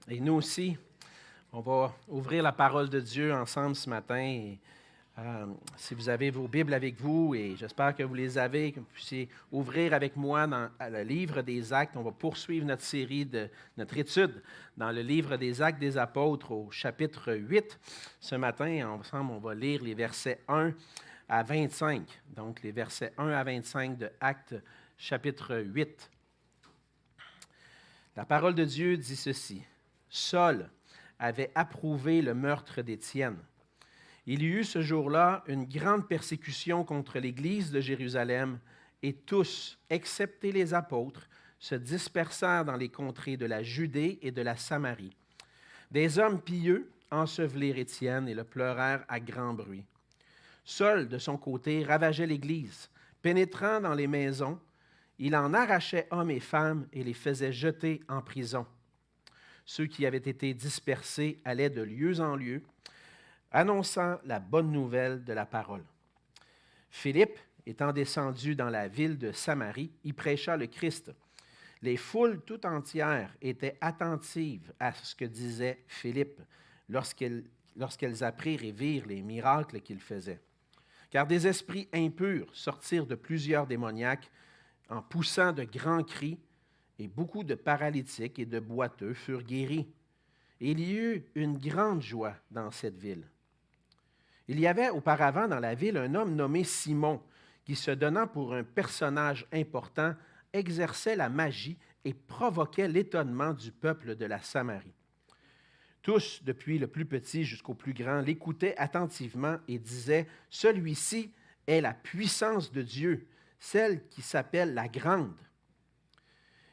Et nous aussi, on va ouvrir la parole de Dieu ensemble ce matin. Et, si vous avez vos Bibles avec vous, et j'espère que vous les avez, que vous puissiez ouvrir avec moi dans le livre des Actes. On va poursuivre notre série notre étude dans le livre des Actes des Apôtres au chapitre 8. Ce matin, ensemble, on va lire les versets 1 à 25. Donc, les versets 1 à 25 de Actes chapitre 8. La parole de Dieu dit ceci. Saul avait approuvé le meurtre d'Étienne. Il y eut ce jour-là une grande persécution contre l'Église de Jérusalem, et tous, excepté les apôtres, se dispersèrent dans les contrées de la Judée et de la Samarie. Des hommes pieux ensevelirent Étienne et le pleurèrent à grand bruit. Saul, de son côté, ravageait l'Église. Pénétrant dans les maisons, il en arrachait hommes et femmes et les faisait jeter en prison. Ceux qui avaient été dispersés allaient de lieu en lieu, annonçant la bonne nouvelle de la parole. Philippe, étant descendu dans la ville de Samarie, y prêcha le Christ. Les foules tout entières étaient attentives à ce que disait Philippe lorsqu'elles apprirent et virent les miracles qu'il faisait. Car des esprits impurs sortirent de plusieurs démoniaques en poussant de grands cris, et beaucoup de paralytiques et de boiteux furent guéris. Et il y eut une grande joie dans cette ville. Il y avait auparavant dans la ville un homme nommé Simon, qui, se donnant pour un personnage important, exerçait la magie et provoquait l'étonnement du peuple de la Samarie. Tous, depuis le plus petit jusqu'au plus grand, l'écoutaient attentivement et disaient « Celui-ci est la puissance de Dieu, celle qui s'appelle la Grande. »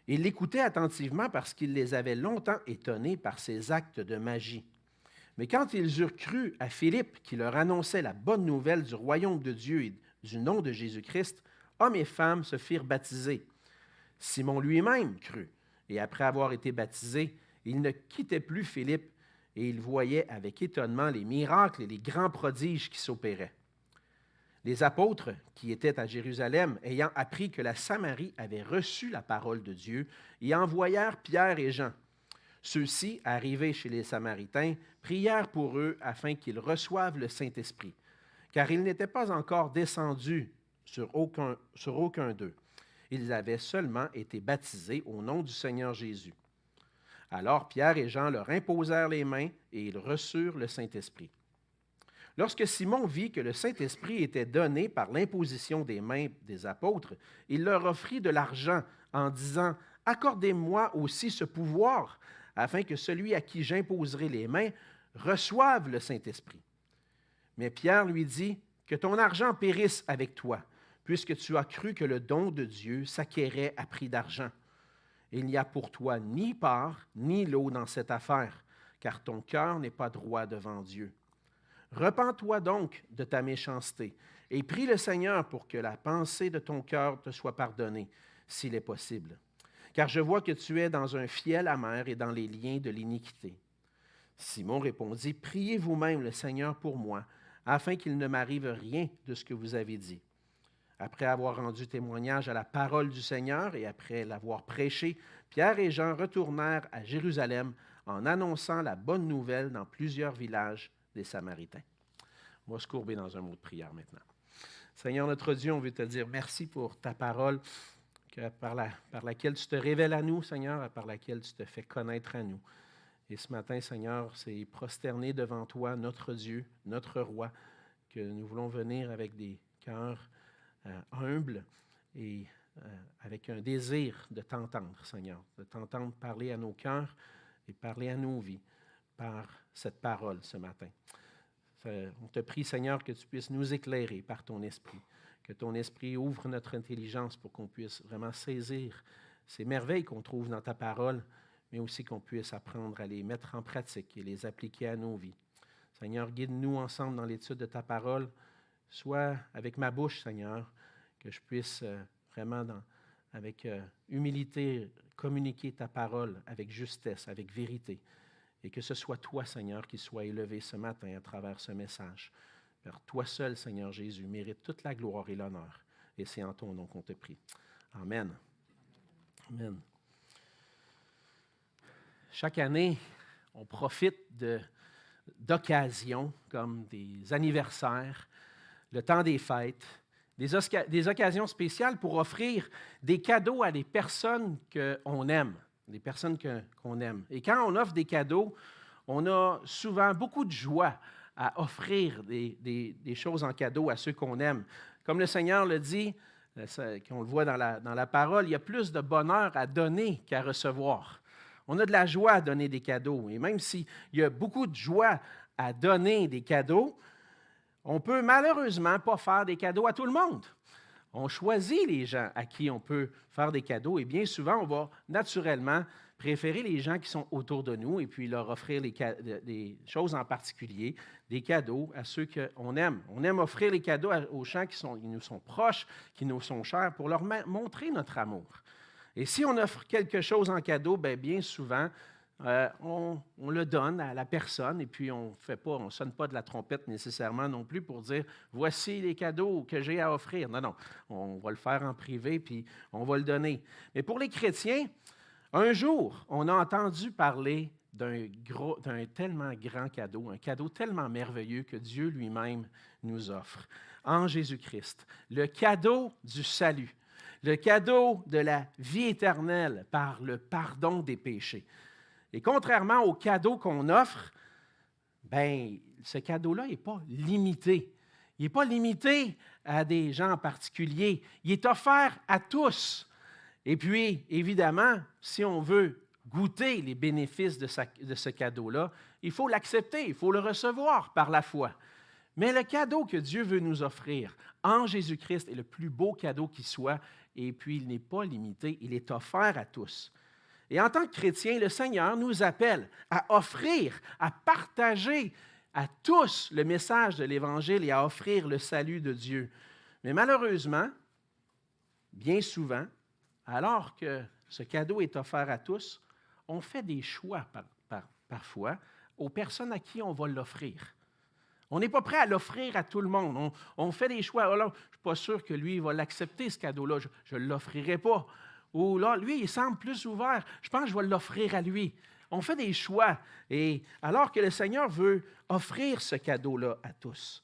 Ils l'écoutaient attentivement parce qu'il les avait longtemps étonnés par ses actes de magie. Mais quand ils eurent cru à Philippe qui leur annonçait la bonne nouvelle du royaume de Dieu et du nom de Jésus-Christ, hommes et femmes se firent baptiser. Simon lui-même crut, et après avoir été baptisé, il ne quittait plus Philippe, et il voyait avec étonnement les miracles et les grands prodiges qui s'opéraient. Les apôtres qui étaient à Jérusalem, ayant appris que la Samarie avait reçu la parole de Dieu, y envoyèrent Pierre et Jean. Ceux-ci, arrivés chez les Samaritains, prièrent pour eux afin qu'ils reçoivent le Saint-Esprit, car ils n'étaient pas encore descendus sur aucun d'eux. Ils avaient seulement été baptisés au nom du Seigneur Jésus. Alors Pierre et Jean leur imposèrent les mains et ils reçurent le Saint-Esprit. Lorsque Simon vit que le Saint-Esprit était donné par l'imposition des mains des apôtres, il leur offrit de l'argent en disant « Accordez-moi aussi ce pouvoir, afin que celui à qui j'imposerai les mains reçoive le Saint-Esprit. » Mais Pierre lui dit « Que ton argent périsse avec toi, puisque tu as cru que le don de Dieu s'acquérait à prix d'argent. Il n'y a pour toi ni part ni lot dans cette affaire, car ton cœur n'est pas droit devant Dieu. Repens-toi donc de ta méchanceté et prie le Seigneur pour que la pensée de ton cœur te soit pardonnée, s'il est possible. Car je vois que tu es dans un fiel amer et dans les liens de l'iniquité. » Simon répondit, « Priez vous-même le Seigneur pour moi, afin qu'il ne m'arrive rien de ce que vous avez dit. » Après avoir rendu témoignage à la parole du Seigneur et après l'avoir prêché, Pierre et Jean retournèrent à Jérusalem en annonçant la bonne nouvelle dans plusieurs villages des Samaritains. On va se courber dans un mot de prière maintenant. Seigneur notre Dieu, on veut te dire merci pour ta parole par laquelle tu te révèles à nous, Seigneur, et par laquelle tu te fais connaître à nous. Et ce matin, Seigneur, c'est prosterné devant toi, notre Dieu, notre Roi, que nous voulons venir avec des cœurs humbles et avec un désir de t'entendre, Seigneur, de t'entendre parler à nos cœurs et parler à nos vies par cette parole ce matin. On te prie, Seigneur, que tu puisses nous éclairer par ton esprit, que ton esprit ouvre notre intelligence pour qu'on puisse vraiment saisir ces merveilles qu'on trouve dans ta parole, mais aussi qu'on puisse apprendre à les mettre en pratique et les appliquer à nos vies. Seigneur, guide-nous ensemble dans l'étude de ta parole, soit avec ma bouche, Seigneur, que je puisse vraiment, avec humilité, communiquer ta parole avec justesse, avec vérité, et que ce soit toi, Seigneur, qui soit élevé ce matin à travers ce message. Car toi seul, Seigneur Jésus, mérite toute la gloire et l'honneur. Et c'est en ton nom qu'on te prie. Amen. Amen. Chaque année, on profite d'occasions comme des anniversaires, le temps des fêtes, des occasions spéciales pour offrir des cadeaux à des personnes qu'on aime, des personnes qu'on aime. Et quand on offre des cadeaux, on a souvent beaucoup de joie à offrir des choses en cadeau à ceux qu'on aime. Comme le Seigneur le dit, qu'on le voit dans la parole, il y a plus de bonheur à donner qu'à recevoir. On a de la joie à donner des cadeaux. Et même s'il y a beaucoup de joie à donner des cadeaux, on ne peut malheureusement pas faire des cadeaux à tout le monde. On choisit les gens à qui on peut faire des cadeaux et bien souvent, on va naturellement préférer les gens qui sont autour de nous et puis leur offrir des choses en particulier, des cadeaux à ceux qu'on aime. On aime offrir les cadeaux aux gens qui nous sont proches, qui nous sont chers, pour leur montrer notre amour. Et si on offre quelque chose en cadeau, bien souvent, on le donne à la personne et puis on ne sonne pas de la trompette nécessairement non plus pour dire « Voici les cadeaux que j'ai à offrir ». Non, on va le faire en privé puis on va le donner. Mais pour les chrétiens, un jour, on a entendu parler d'un tellement grand cadeau, un cadeau tellement merveilleux que Dieu lui-même nous offre en Jésus-Christ. Le cadeau du salut, le cadeau de la vie éternelle par le pardon des péchés. Et contrairement au cadeau qu'on offre, ce cadeau-là n'est pas limité. Il n'est pas limité à des gens en particulier. Il est offert à tous. Et puis, évidemment, si on veut goûter les bénéfices de ce cadeau-là, il faut l'accepter, il faut le recevoir par la foi. Mais le cadeau que Dieu veut nous offrir en Jésus-Christ est le plus beau cadeau qui soit, et puis il n'est pas limité, il est offert à tous. Et en tant que chrétien, le Seigneur nous appelle à offrir, à partager à tous le message de l'Évangile et à offrir le salut de Dieu. Mais malheureusement, bien souvent, alors que ce cadeau est offert à tous, on fait des choix parfois aux personnes à qui on va l'offrir. On n'est pas prêt à l'offrir à tout le monde. On fait des choix. Alors, je ne suis pas sûr que lui va l'accepter, ce cadeau-là. Je ne l'offrirai pas. Ou là, lui, il semble plus ouvert. Je pense que je vais l'offrir à lui. On fait des choix. Et alors que le Seigneur veut offrir ce cadeau-là à tous.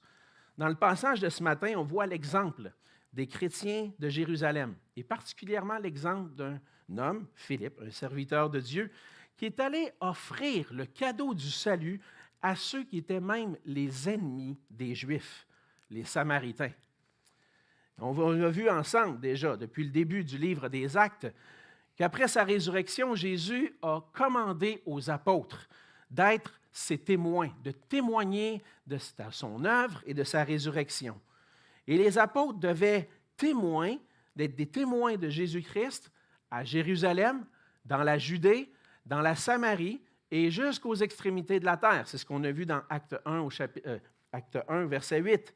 Dans le passage de ce matin, on voit l'exemple des chrétiens de Jérusalem, et particulièrement l'exemple d'un homme, Philippe, un serviteur de Dieu, qui est allé offrir le cadeau du salut à ceux qui étaient même les ennemis des Juifs, les Samaritains. On l'a vu ensemble déjà depuis le début du livre des Actes, qu'après sa résurrection, Jésus a commandé aux apôtres d'être ses témoins, de témoigner de son œuvre et de sa résurrection. Et les apôtres devaient d'être des témoins de Jésus-Christ à Jérusalem, dans la Judée, dans la Samarie et jusqu'aux extrémités de la terre. C'est ce qu'on a vu dans Acte 1, verset 8.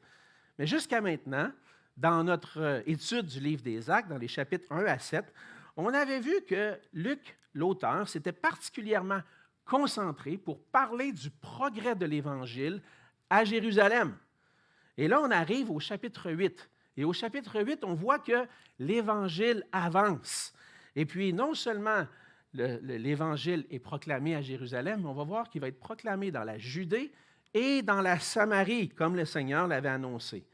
Mais jusqu'à maintenant, dans notre étude du livre des Actes, dans les chapitres 1 à 7, on avait vu que Luc, l'auteur, s'était particulièrement concentré pour parler du progrès de l'Évangile à Jérusalem. Et là, on arrive au chapitre 8. Et au chapitre 8, on voit que l'Évangile avance. Et puis, non seulement l'Évangile est proclamé à Jérusalem, mais on va voir qu'il va être proclamé dans la Judée et dans la Samarie, comme le Seigneur l'avait annoncé.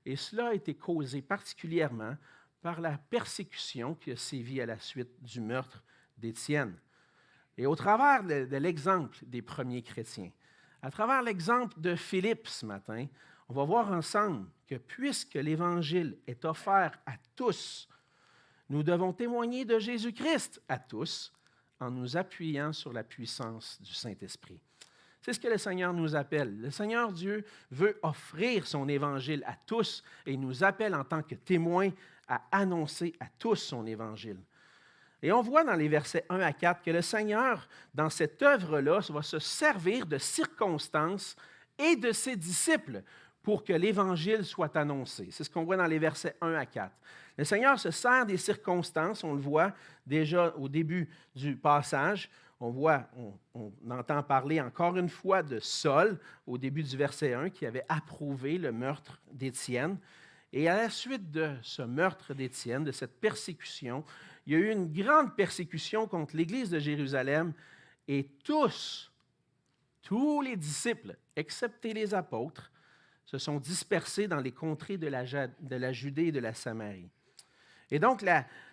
Et cela a été causé particulièrement par la persécution qui a sévi à la suite du meurtre d'Étienne. Et au travers de l'exemple des premiers chrétiens, à travers l'exemple de Philippe ce matin, on va voir ensemble que puisque l'Évangile est offert à tous, nous devons témoigner de Jésus-Christ à tous en nous appuyant sur la puissance du Saint-Esprit. C'est ce que le Seigneur nous appelle. Le Seigneur Dieu veut offrir son Évangile à tous et nous appelle en tant que témoins à annoncer à tous son Évangile. Et on voit dans les versets 1 à 4 que le Seigneur, dans cette œuvre-là, va se servir de circonstances et de ses disciples pour que l'Évangile soit annoncé. C'est ce qu'on voit dans les versets 1 à 4. Le Seigneur se sert des circonstances, on le voit déjà au début du passage. On entend parler encore une fois de Saul au début du verset 1 qui avait approuvé le meurtre d'Étienne. Et à la suite de ce meurtre d'Étienne, de cette persécution, il y a eu une grande persécution contre l'Église de Jérusalem et tous tous les disciples, excepté les apôtres, se sont dispersés dans les contrées de la Judée et de la Samarie. Et donc,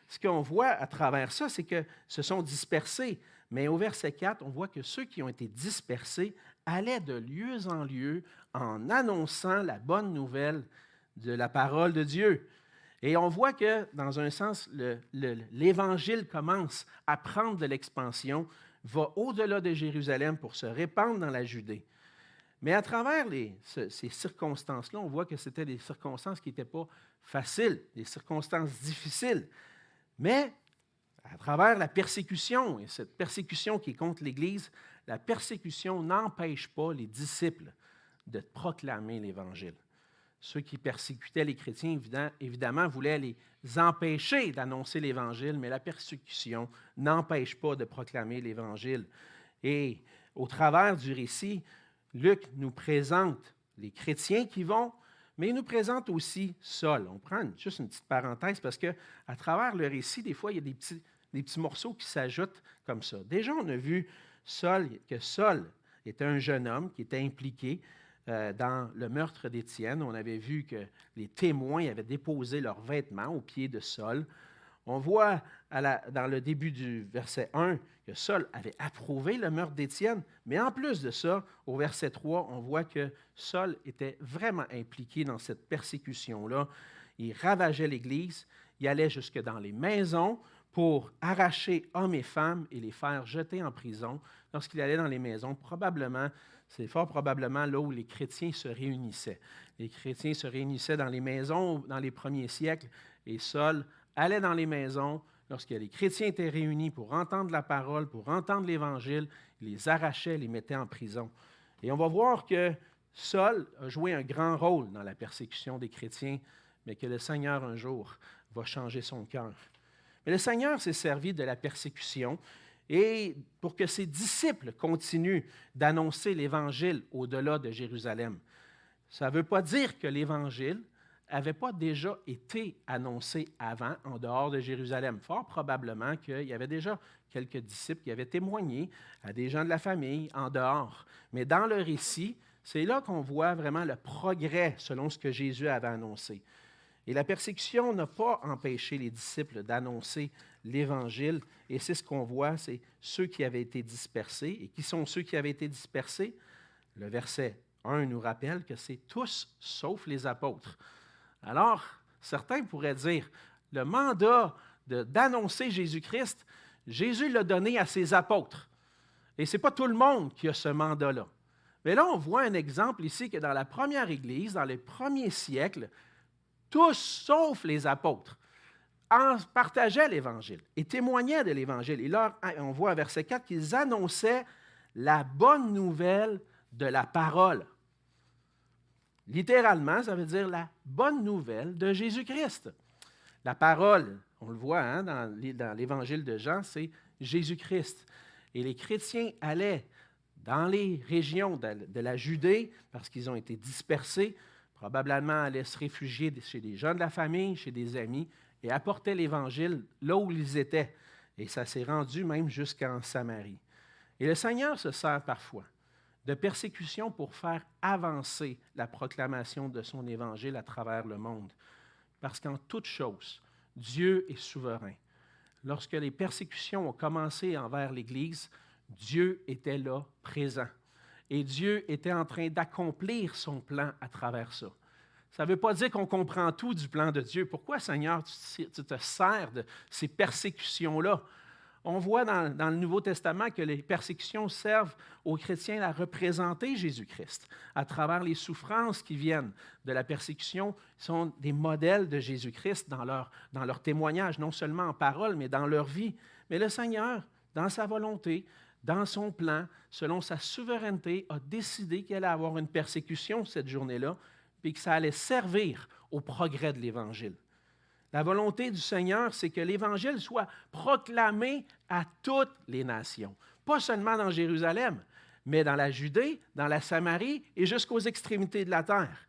ce qu'on voit à travers ça, c'est que se sont dispersés. Mais au verset 4, on voit que ceux qui ont été dispersés allaient de lieu en lieu en annonçant la bonne nouvelle de la parole de Dieu. Et on voit que, dans un sens, l'Évangile commence à prendre de l'expansion, va au-delà de Jérusalem pour se répandre dans la Judée. Mais à travers ces circonstances-là, on voit que c'était des circonstances qui n'étaient pas faciles, des circonstances difficiles. Mais à travers la persécution, et cette persécution qui est contre l'Église, la persécution n'empêche pas les disciples de proclamer l'Évangile. Ceux qui persécutaient les chrétiens, évidemment, voulaient les empêcher d'annoncer l'Évangile, mais la persécution n'empêche pas de proclamer l'Évangile. Et au travers du récit, Luc nous présente les chrétiens qui vont, mais il nous présente aussi Saul. On prend juste une petite parenthèse parce qu'à travers le récit, des fois, il y a des petits morceaux qui s'ajoutent comme ça. Déjà, on a vu que Saul était un jeune homme qui était impliqué dans le meurtre d'Étienne. On avait vu que les témoins avaient déposé leurs vêtements aux pieds de Saul. On voit dans le début du verset 1 que Saul avait approuvé le meurtre d'Étienne, mais en plus de ça, au verset 3, on voit que Saul était vraiment impliqué dans cette persécution-là. Il ravageait l'Église, il allait jusque dans les maisons pour arracher hommes et femmes et les faire jeter en prison. Lorsqu'il allait dans les maisons, c'est fort probablement là où les chrétiens se réunissaient. Les chrétiens se réunissaient dans les maisons dans les premiers siècles, et Saul allait dans les maisons. Lorsque les chrétiens étaient réunis pour entendre la parole, pour entendre l'Évangile, il les arrachait, les mettait en prison. Et on va voir que Saul a joué un grand rôle dans la persécution des chrétiens, mais que le Seigneur, un jour, va changer son cœur. Mais le Seigneur s'est servi de la persécution et pour que ses disciples continuent d'annoncer l'Évangile au-delà de Jérusalem. Ça ne veut pas dire que l'Évangile n'avait pas déjà été annoncé avant en dehors de Jérusalem. Fort probablement qu'il y avait déjà quelques disciples qui avaient témoigné à des gens de la famille en dehors. Mais dans le récit, c'est là qu'on voit vraiment le progrès selon ce que Jésus avait annoncé. Et la persécution n'a pas empêché les disciples d'annoncer l'Évangile. Et c'est ce qu'on voit, c'est ceux qui avaient été dispersés. Et qui sont ceux qui avaient été dispersés? Le verset 1 nous rappelle que c'est tous sauf les apôtres. Alors, certains pourraient dire, le mandat d'annoncer Jésus-Christ, Jésus l'a donné à ses apôtres. Et ce n'est pas tout le monde qui a ce mandat-là. Mais là, on voit un exemple ici que dans la première Église, dans les premiers siècles, tous, sauf les apôtres, partageaient l'Évangile et témoignaient de l'Évangile. Et là, on voit à verset 4 qu'ils annonçaient la bonne nouvelle de la parole. Littéralement, ça veut dire la bonne nouvelle de Jésus-Christ. La parole, on le voit dans l'Évangile de Jean, c'est Jésus-Christ. Et les chrétiens allaient dans les régions de la Judée, parce qu'ils ont été dispersés, probablement allaient se réfugier chez des gens de la famille, chez des amis, et apportaient l'Évangile là où ils étaient. Et ça s'est rendu même jusqu'en Samarie. Et le Seigneur se sert parfois de persécution pour faire avancer la proclamation de son Évangile à travers le monde. Parce qu'en toute chose, Dieu est souverain. Lorsque les persécutions ont commencé envers l'Église, Dieu était là, présent. Et Dieu était en train d'accomplir son plan à travers ça. Ça ne veut pas dire qu'on comprend tout du plan de Dieu. Pourquoi, Seigneur, tu te sers de ces persécutions-là? On voit dans le Nouveau Testament que les persécutions servent aux chrétiens à représenter Jésus-Christ. À travers les souffrances qui viennent de la persécution, sont des modèles de Jésus-Christ dans leur témoignage, non seulement en parole, mais dans leur vie. Mais le Seigneur, dans sa volonté, dans son plan, selon sa souveraineté, a décidé qu'il allait avoir une persécution cette journée-là, puis que ça allait servir au progrès de l'Évangile. La volonté du Seigneur, c'est que l'Évangile soit proclamé à toutes les nations, pas seulement dans Jérusalem, mais dans la Judée, dans la Samarie et jusqu'aux extrémités de la terre.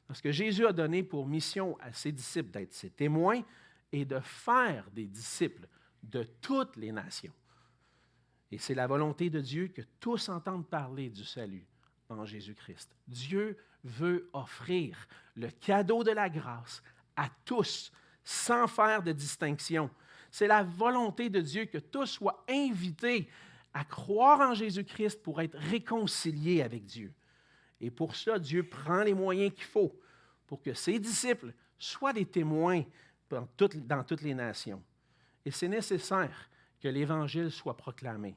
Parce que Jésus a donné pour mission à ses disciples d'être ses témoins et de faire des disciples de toutes les nations. Et c'est la volonté de Dieu que tous entendent parler du salut en Jésus-Christ. Dieu veut offrir le cadeau de la grâce à tous, sans faire de distinction. C'est la volonté de Dieu que tous soient invités à croire en Jésus-Christ pour être réconciliés avec Dieu. Et pour ça, Dieu prend les moyens qu'il faut pour que ses disciples soient des témoins dans toutes les nations. Et c'est nécessaire que l'Évangile soit proclamé.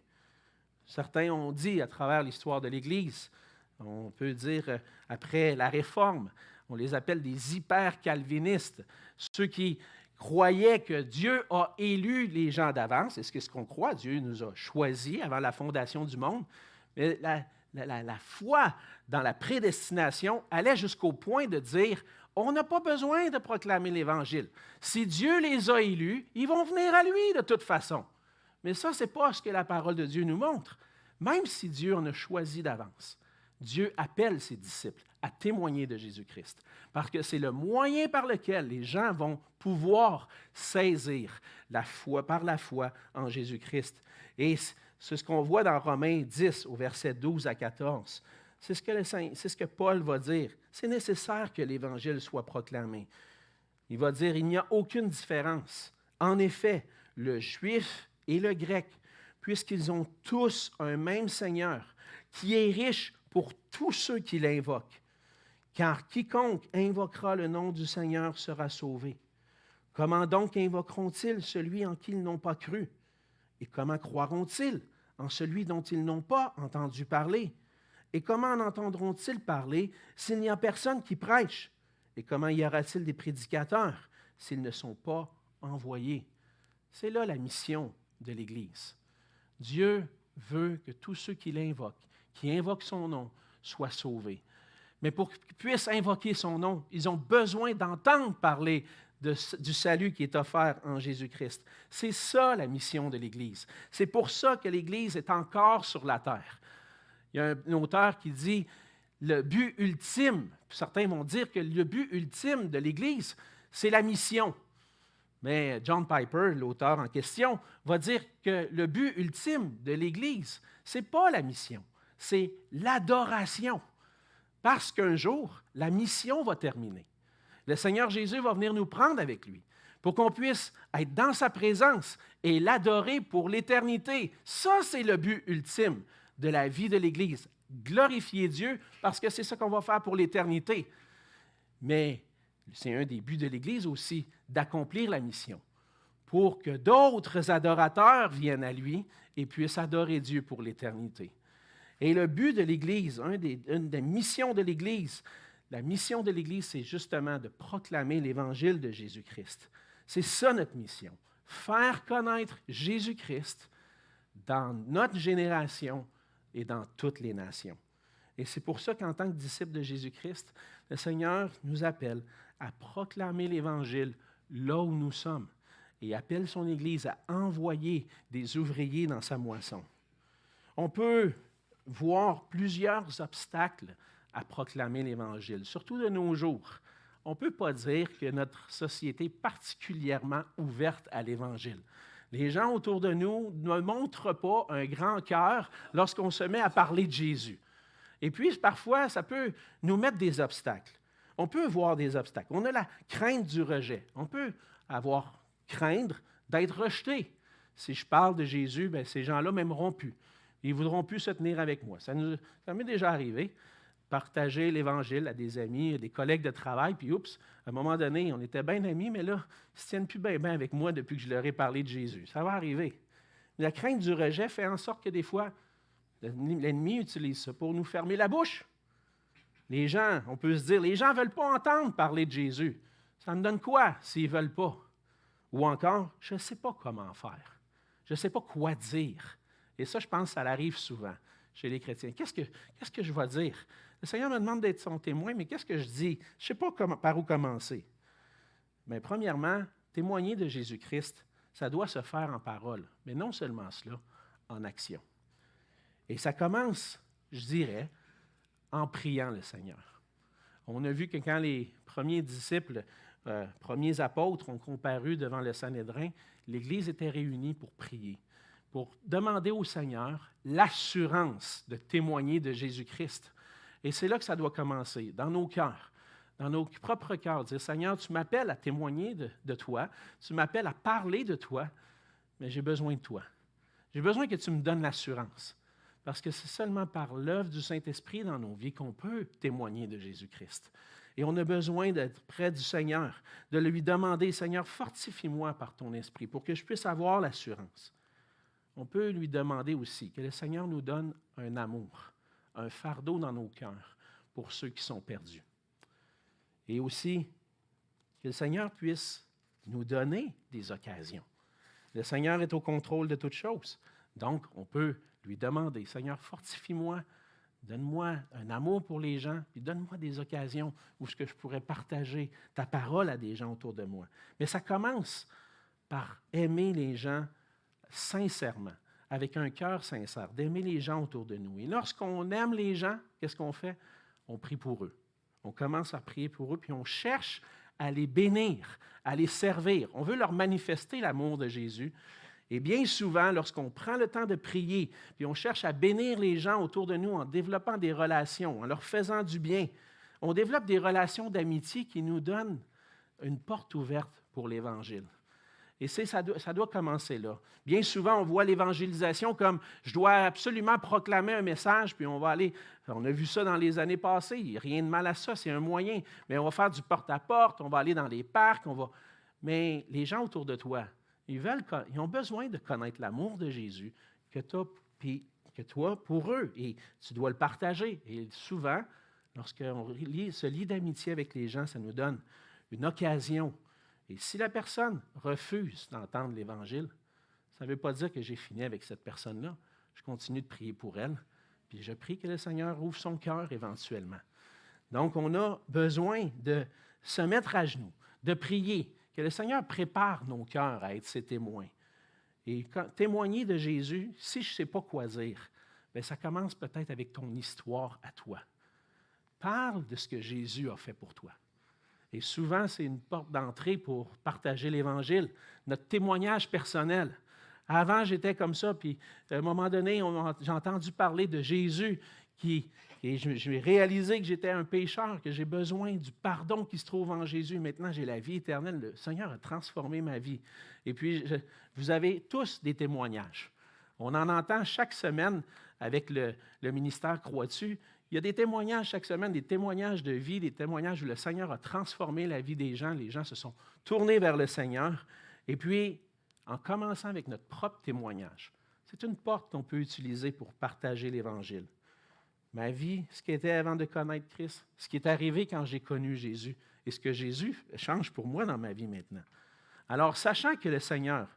Certains ont dit à travers l'histoire de l'Église, on peut dire après la Réforme, on les appelle des hyper-calvinistes, ceux qui croyaient que Dieu a élu les gens d'avance. C'est ce qu'on croit, Dieu nous a choisis avant la fondation du monde. Mais la foi dans la prédestination allait jusqu'au point de dire, on n'a pas besoin de proclamer l'Évangile. Si Dieu les a élus, ils vont venir à lui de toute façon. Mais ça, ce n'est pas ce que la parole de Dieu nous montre. Même si Dieu en a choisi d'avance, Dieu appelle ses disciples à témoigner de Jésus-Christ, parce que c'est le moyen par lequel les gens vont pouvoir saisir la foi par la foi en Jésus-Christ. Et c'est ce qu'on voit dans Romains 10, au verset 12 à 14. C'est ce que Paul va dire. C'est nécessaire que l'Évangile soit proclamé. Il va dire, il n'y a aucune différence. En effet, le juif et le grec, puisqu'ils ont tous un même Seigneur, qui est riche pour tous ceux qui l'invoquent. Car quiconque invoquera le nom du Seigneur sera sauvé. Comment donc invoqueront-ils celui en qui ils n'ont pas cru? Et comment croiront-ils en celui dont ils n'ont pas entendu parler? Et comment en entendront-ils parler s'il n'y a personne qui prêche? Et comment y aura-t-il des prédicateurs s'ils ne sont pas envoyés? C'est là la mission de l'Église. Dieu veut que tous ceux qui l'invoquent, qui invoquent son nom, soient sauvés. Mais pour qu'ils puissent invoquer son nom, ils ont besoin d'entendre parler du salut qui est offert en Jésus-Christ. C'est ça la mission de l'Église. C'est pour ça que l'Église est encore sur la terre. Il y a un auteur qui dit, le but ultime, certains vont dire que le but ultime de l'Église, c'est la mission. Mais John Piper, l'auteur en question, va dire que le but ultime de l'Église, ce n'est pas la mission, c'est l'adoration. Parce qu'un jour, la mission va terminer. Le Seigneur Jésus va venir nous prendre avec lui pour qu'on puisse être dans sa présence et l'adorer pour l'éternité. Ça, c'est le but ultime de la vie de l'Église. Glorifier Dieu parce que c'est ça qu'on va faire pour l'éternité. Mais c'est un des buts de l'Église aussi, d'accomplir la mission pour que d'autres adorateurs viennent à lui et puissent adorer Dieu pour l'éternité. Et le but de l'Église, une des missions de l'Église, la mission de l'Église, c'est justement de proclamer l'Évangile de Jésus-Christ. C'est ça notre mission, faire connaître Jésus-Christ dans notre génération et dans toutes les nations. Et c'est pour ça qu'en tant que disciples de Jésus-Christ, le Seigneur nous appelle à proclamer l'Évangile là où nous sommes et appelle son Église à envoyer des ouvriers dans sa moisson. On peut voir plusieurs obstacles à proclamer l'Évangile, surtout de nos jours. On ne peut pas dire que notre société est particulièrement ouverte à l'Évangile. Les gens autour de nous ne montrent pas un grand cœur lorsqu'on se met à parler de Jésus. Et puis, parfois, ça peut nous mettre des obstacles. On peut voir des obstacles. On a la crainte du rejet. On peut craindre d'être rejeté. Si je parle de Jésus, bien, ces gens-là ne m'aimeront plus. Ils ne voudront plus se tenir avec moi. Ça m'est déjà arrivé. Partager l'Évangile à des amis, à des collègues de travail, puis oups, à un moment donné, on était bien amis, mais là, ils ne se tiennent plus bien avec moi depuis que je leur ai parlé de Jésus. Ça va arriver. La crainte du rejet fait en sorte que des fois, l'ennemi utilise ça pour nous fermer la bouche. Les gens, on peut se dire, les gens ne veulent pas entendre parler de Jésus. Ça me donne quoi s'ils ne veulent pas? Ou encore, je ne sais pas comment faire. Je ne sais pas quoi dire. Et ça, je pense que ça arrive souvent chez les chrétiens. Qu'est-ce que je vais dire? Le Seigneur me demande d'être son témoin, mais qu'est-ce que je dis? Je ne sais pas par où commencer. Mais premièrement, témoigner de Jésus-Christ, ça doit se faire en parole, mais non seulement cela, en action. Et ça commence, je dirais, en priant le Seigneur. On a vu que quand les premiers disciples, premiers apôtres ont comparu devant le Sanhédrin, l'Église était réunie pour prier, pour demander au Seigneur l'assurance de témoigner de Jésus-Christ. Et c'est là que ça doit commencer, dans nos cœurs, dans nos propres cœurs. Dire, Seigneur, tu m'appelles à témoigner de toi, tu m'appelles à parler de toi, mais j'ai besoin de toi. J'ai besoin que tu me donnes l'assurance. Parce que c'est seulement par l'œuvre du Saint-Esprit dans nos vies qu'on peut témoigner de Jésus-Christ. Et on a besoin d'être près du Seigneur, de lui demander, Seigneur, fortifie-moi par ton esprit pour que je puisse avoir l'assurance. On peut lui demander aussi que le Seigneur nous donne un amour, un fardeau dans nos cœurs pour ceux qui sont perdus. Et aussi, que le Seigneur puisse nous donner des occasions. Le Seigneur est au contrôle de toutes choses. Donc, on peut lui demander, Seigneur, fortifie-moi, donne-moi un amour pour les gens, puis donne-moi des occasions où je pourrais partager ta parole à des gens autour de moi. Mais ça commence par aimer les gens sincèrement, avec un cœur sincère, d'aimer les gens autour de nous. Et lorsqu'on aime les gens, qu'est-ce qu'on fait? On prie pour eux. On commence à prier pour eux, puis on cherche à les bénir, à les servir. On veut leur manifester l'amour de Jésus. Et bien souvent, lorsqu'on prend le temps de prier, puis on cherche à bénir les gens autour de nous en développant des relations, en leur faisant du bien, on développe des relations d'amitié qui nous donnent une porte ouverte pour l'Évangile. Et ça doit commencer là. Bien souvent, on voit l'évangélisation comme « je dois absolument proclamer un message, puis on va aller… » On a vu ça dans les années passées, il n'y a rien de mal à ça, c'est un moyen. Mais on va faire du porte-à-porte, on va aller dans les parcs, Mais les gens autour de toi, ils ont besoin de connaître l'amour de Jésus que toi, pour eux. Et tu dois le partager. Et souvent, lorsqu'on se lie d'amitié avec les gens, ça nous donne une occasion. Et si la personne refuse d'entendre l'Évangile, ça ne veut pas dire que j'ai fini avec cette personne-là. Je continue de prier pour elle, puis je prie que le Seigneur ouvre son cœur éventuellement. Donc, on a besoin de se mettre à genoux, de prier, que le Seigneur prépare nos cœurs à être ses témoins. Et témoigner de Jésus, si je ne sais pas quoi dire, bien, ça commence peut-être avec ton histoire à toi. Parle de ce que Jésus a fait pour toi. Et souvent, c'est une porte d'entrée pour partager l'Évangile, notre témoignage personnel. Avant, j'étais comme ça, puis à un moment donné, j'ai entendu parler de Jésus, et j'ai réalisé que j'étais un pécheur, que j'ai besoin du pardon qui se trouve en Jésus. Maintenant, j'ai la vie éternelle. Le Seigneur a transformé ma vie. Et puis, vous avez tous des témoignages. On en entend chaque semaine avec le ministère Croix-Dessus. Il y a des témoignages chaque semaine, des témoignages de vie, des témoignages où le Seigneur a transformé la vie des gens. Les gens se sont tournés vers le Seigneur. Et puis, en commençant avec notre propre témoignage, c'est une porte qu'on peut utiliser pour partager l'Évangile. Ma vie, ce qui était avant de connaître Christ, ce qui est arrivé quand j'ai connu Jésus, et ce que Jésus change pour moi dans ma vie maintenant. Alors, sachant que le Seigneur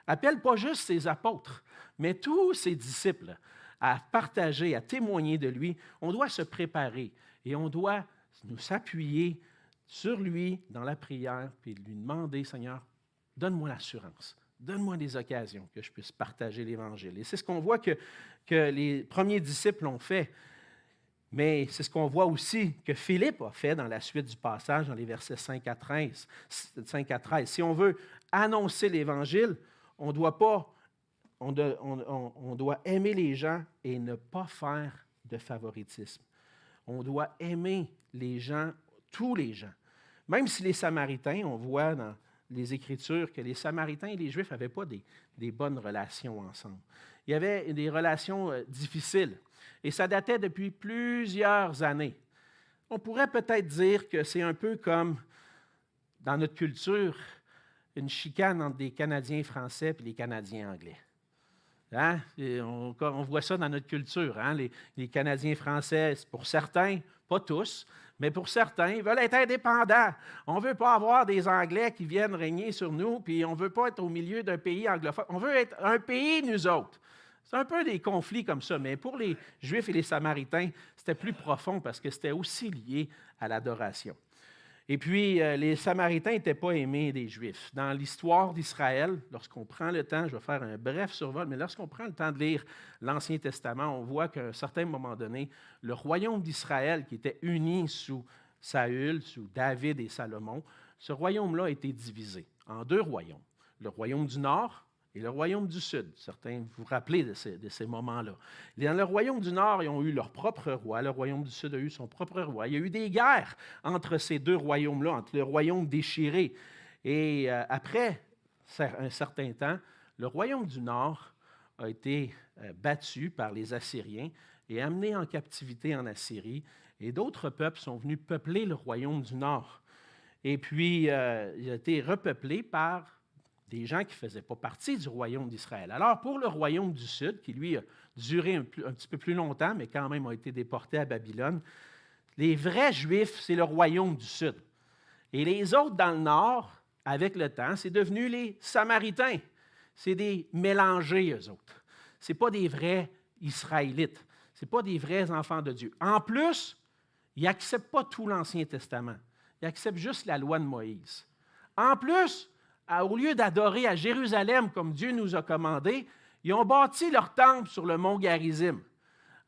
appelle pas juste ses apôtres, mais tous ses disciples à partager, à témoigner de lui, on doit se préparer et on doit nous s'appuyer sur lui dans la prière, puis lui demander, Seigneur, donne-moi l'assurance, donne-moi des occasions que je puisse partager l'Évangile. Et c'est ce qu'on voit que les premiers disciples ont fait. Mais c'est ce qu'on voit aussi que Philippe a fait dans la suite du passage, dans les versets 5 à 13. Si on veut annoncer l'Évangile, on doit aimer les gens et ne pas faire de favoritisme. On doit aimer les gens, tous les gens. Même si les Samaritains, on voit dans les Écritures que les Samaritains et les Juifs n'avaient pas des bonnes relations ensemble. Il y avait des relations difficiles. Et ça datait depuis plusieurs années. On pourrait peut-être dire que c'est un peu comme, dans notre culture, une chicane entre des Canadiens français et les Canadiens anglais. Hein? On voit ça dans notre culture. Hein? Les Canadiens français, pour certains, pas tous, mais pour certains, ils veulent être indépendants. On ne veut pas avoir des Anglais qui viennent régner sur nous, puis on ne veut pas être au milieu d'un pays anglophone. On veut être un pays, nous autres. C'est un peu des conflits comme ça, mais pour les Juifs et les Samaritains, c'était plus profond parce que c'était aussi lié à l'adoration. Et puis, les Samaritains n'étaient pas aimés des Juifs. Dans l'histoire d'Israël, lorsqu'on prend le temps, je vais faire un bref survol, mais lorsqu'on prend le temps de lire l'Ancien Testament, on voit qu'à un certain moment donné, le royaume d'Israël, qui était uni sous Saül, sous David et Salomon, ce royaume-là a été divisé en deux royaumes. Le royaume du Nord et le royaume du Sud. Certains vous vous rappelez de ces moments-là. Dans le royaume du Nord, ils ont eu leur propre roi. Le royaume du Sud a eu son propre roi. Il y a eu des guerres entre ces deux royaumes-là, entre le royaume déchiré. Et après un certain temps, le royaume du Nord a été battu par les Assyriens et amené en captivité en Assyrie. Et d'autres peuples sont venus peupler le royaume du Nord. Et puis, il a été repeuplé par des gens qui ne faisaient pas partie du royaume d'Israël. Alors, pour le royaume du Sud, qui lui a duré un petit peu plus longtemps, mais quand même a été déporté à Babylone, les vrais Juifs, c'est le royaume du Sud. Et les autres dans le Nord, avec le temps, c'est devenu les Samaritains. C'est des mélangés, eux autres. Ce n'est pas des vrais Israélites. Ce n'est pas des vrais enfants de Dieu. En plus, ils n'acceptent pas tout l'Ancien Testament. Ils acceptent juste la loi de Moïse. En plus, au lieu d'adorer à Jérusalem comme Dieu nous a commandé, ils ont bâti leur temple sur le mont Garizim.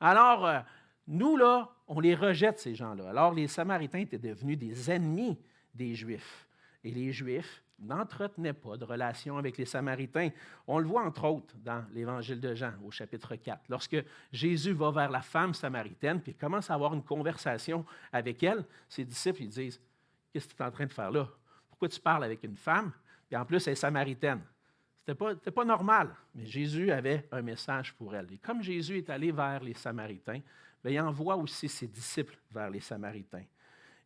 Alors, nous, là, on les rejette, ces gens-là. Alors, les Samaritains étaient devenus des ennemis des Juifs. Et les Juifs n'entretenaient pas de relation avec les Samaritains. On le voit, entre autres, dans l'Évangile de Jean, au chapitre 4. Lorsque Jésus va vers la femme samaritaine, puis il commence à avoir une conversation avec elle, ses disciples ils disent « Qu'est-ce que tu es en train de faire là? Pourquoi tu parles avec une femme? Et en plus, elle est samaritaine. » C'était pas normal, mais Jésus avait un message pour elle. Et comme Jésus est allé vers les Samaritains, bien, il envoie aussi ses disciples vers les Samaritains.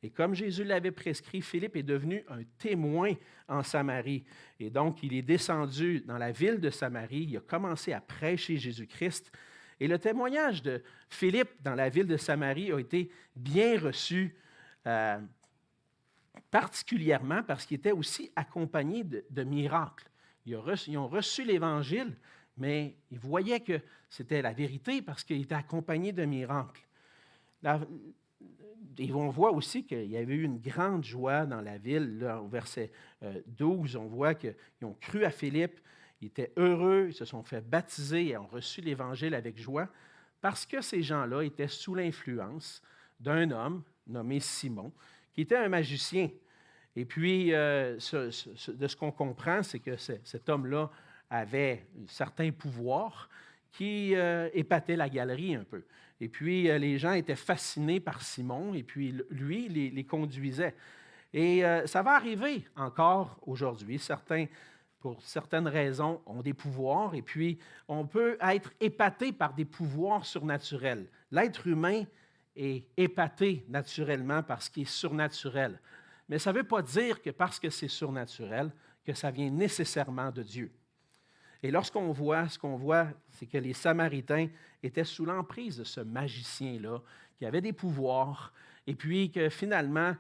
Et comme Jésus l'avait prescrit, Philippe est devenu un témoin en Samarie. Et donc, il est descendu dans la ville de Samarie, il a commencé à prêcher Jésus-Christ. Et le témoignage de Philippe dans la ville de Samarie a été bien reçu, particulièrement parce qu'il était aussi accompagné de miracles. Ils ont reçu l'Évangile, mais ils voyaient que c'était la vérité parce qu'il était accompagné de miracles. Et on voit aussi qu'il y avait eu une grande joie dans la ville. Là, au verset 12, on voit qu'ils ont cru à Philippe, ils étaient heureux, ils se sont fait baptiser et ont reçu l'Évangile avec joie parce que ces gens-là étaient sous l'influence d'un homme nommé Simon, qui était un magicien. Et puis, de ce qu'on comprend, c'est que cet homme-là avait certains pouvoirs qui épataient la galerie un peu. Et puis, les gens étaient fascinés par Simon, et puis lui, les conduisait. Et ça va arriver encore aujourd'hui. Certains, pour certaines raisons, ont des pouvoirs, et puis on peut être épaté par des pouvoirs surnaturels. L'être humain est épaté naturellement par ce qui est surnaturel. Mais ça ne veut pas dire que parce que c'est surnaturel, que ça vient nécessairement de Dieu. Et lorsqu'on voit, ce qu'on voit, c'est que les Samaritains étaient sous l'emprise de ce magicien-là, qui avait des pouvoirs, et puis que finalement,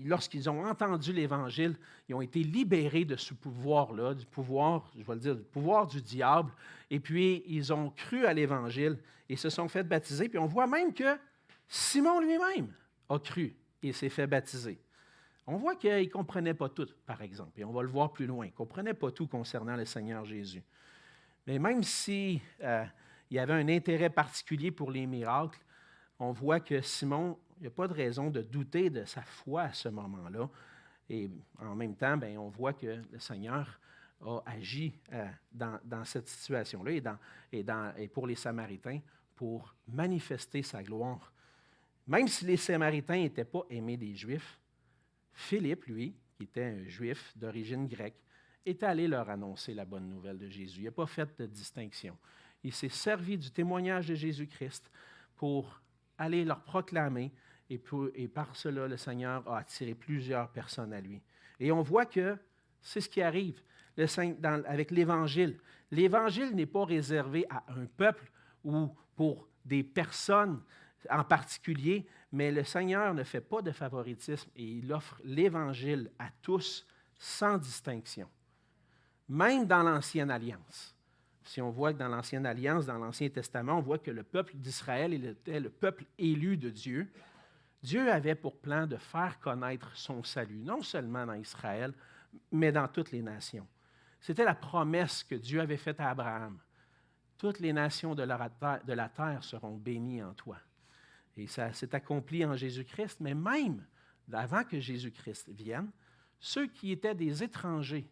lorsqu'ils ont entendu l'Évangile, ils ont été libérés de ce pouvoir-là, du pouvoir, je vais le dire, du pouvoir du diable, et puis ils ont cru à l'Évangile et se sont fait baptiser. Puis on voit même que Simon lui-même a cru et s'est fait baptiser. On voit qu'il ne comprenait pas tout, par exemple, et on va le voir plus loin. Il ne comprenait pas tout concernant le Seigneur Jésus. Mais même s'il y avait un intérêt particulier pour les miracles, on voit que Simon, il n'y a pas de raison de douter de sa foi à ce moment-là. Et en même temps, bien, on voit que le Seigneur a agi dans cette situation-là et pour les Samaritains pour manifester sa gloire. Même si les Samaritains n'étaient pas aimés des Juifs, Philippe, lui, qui était un Juif d'origine grecque, est allé leur annoncer la bonne nouvelle de Jésus. Il n'a pas fait de distinction. Il s'est servi du témoignage de Jésus-Christ pour aller leur proclamer, et par cela, le Seigneur a attiré plusieurs personnes à lui. Et on voit que c'est ce qui arrive avec l'Évangile. L'Évangile n'est pas réservé à un peuple ou pour des personnes en particulier, mais le Seigneur ne fait pas de favoritisme et il offre l'Évangile à tous sans distinction. Même dans l'Ancienne Alliance. Si on voit que dans l'Ancienne Alliance, dans l'Ancien Testament, on voit que le peuple d'Israël était le peuple élu de Dieu. Dieu avait pour plan de faire connaître son salut, non seulement dans Israël, mais dans toutes les nations. C'était la promesse que Dieu avait faite à Abraham. Toutes les nations de la terre seront bénies en toi. Et ça s'est accompli en Jésus-Christ, mais même avant que Jésus-Christ vienne, ceux qui étaient des étrangers,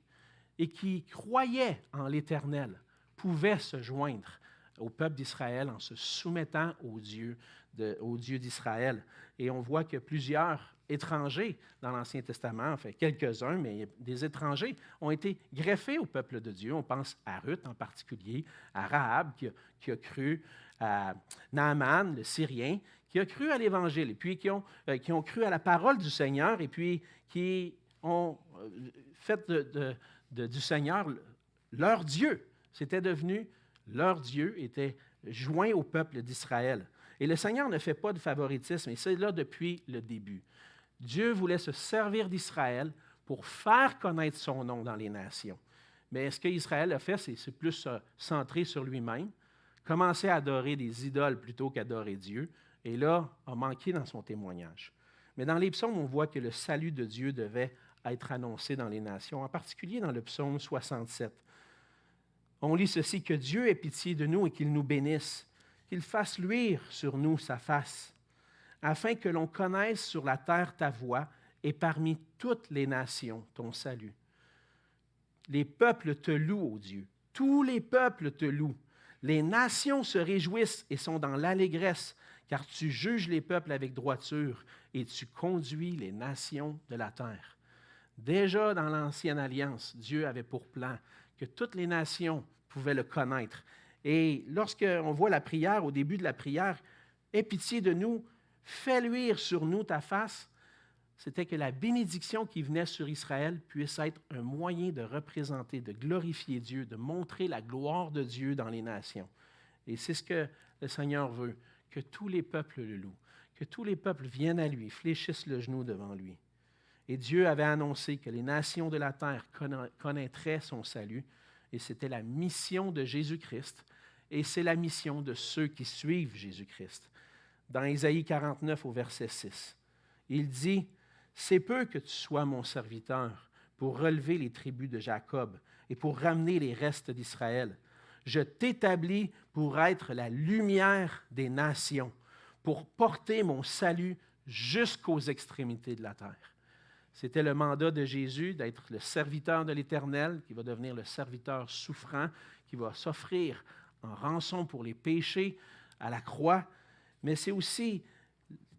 et qui croyaient en l'Éternel pouvaient se joindre au peuple d'Israël en se soumettant au Dieu d'Israël. Et on voit que plusieurs étrangers dans l'Ancien Testament, enfin quelques-uns, mais des étrangers, ont été greffés au peuple de Dieu. On pense à Ruth en particulier, à Rahab qui a cru, à Naaman, le Syrien, qui a cru à l'Évangile, et puis qui ont cru à la parole du Seigneur, et puis qui ont fait du Seigneur leur Dieu. C'était devenu leur Dieu, était joint au peuple d'Israël. Et le Seigneur ne fait pas de favoritisme, et c'est là depuis le début. Dieu voulait se servir d'Israël pour faire connaître son nom dans les nations. Mais ce qu'Israël a fait, c'est plus centré sur lui-même, commencer à adorer des idoles plutôt qu'adorer Dieu, et là, a manqué dans son témoignage. Mais dans les psaumes, on voit que le salut de Dieu devait être annoncé dans les nations, en particulier dans le psaume 67. On lit ceci, que Dieu ait pitié de nous et qu'il nous bénisse, qu'il fasse luire sur nous sa face, afin que l'on connaisse sur la terre ta voie et parmi toutes les nations ton salut. Les peuples te louent, ô Dieu, tous les peuples te louent. Les nations se réjouissent et sont dans l'allégresse, car tu juges les peuples avec droiture et tu conduis les nations de la terre. Déjà dans l'Ancienne Alliance, Dieu avait pour plan que toutes les nations pouvaient le connaître. Et lorsqu'on voit la prière, au début de la prière, « Aie pitié de nous, fais luire sur nous ta face », c'était que la bénédiction qui venait sur Israël puisse être un moyen de représenter, de glorifier Dieu, de montrer la gloire de Dieu dans les nations. Et c'est ce que le Seigneur veut, que tous les peuples le louent, que tous les peuples viennent à lui, fléchissent le genou devant lui. Et Dieu avait annoncé que les nations de la terre connaîtraient son salut, et c'était la mission de Jésus-Christ, et c'est la mission de ceux qui suivent Jésus-Christ. Dans Ésaïe 49 au verset 6, il dit, « C'est peu que tu sois mon serviteur pour relever les tribus de Jacob et pour ramener les restes d'Israël. Je t'établis pour être la lumière des nations, pour porter mon salut jusqu'aux extrémités de la terre. » C'était le mandat de Jésus d'être le serviteur de l'Éternel, qui va devenir le serviteur souffrant, qui va s'offrir en rançon pour les péchés à la croix. Mais c'est aussi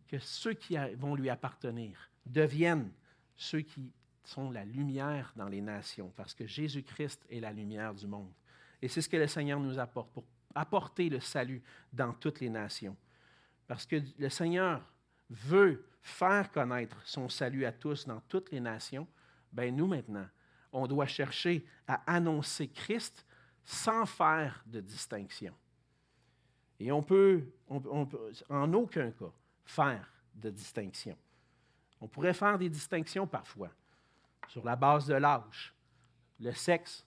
que ceux qui vont lui appartenir deviennent ceux qui sont la lumière dans les nations, parce que Jésus-Christ est la lumière du monde. Et c'est ce que le Seigneur nous apporte, pour apporter le salut dans toutes les nations. Parce que le Seigneur veut faire connaître son salut à tous dans toutes les nations, bien nous maintenant, on doit chercher à annoncer Christ sans faire de distinction. Et on peut en aucun cas faire de distinction. On pourrait faire des distinctions parfois sur la base de l'âge, le sexe,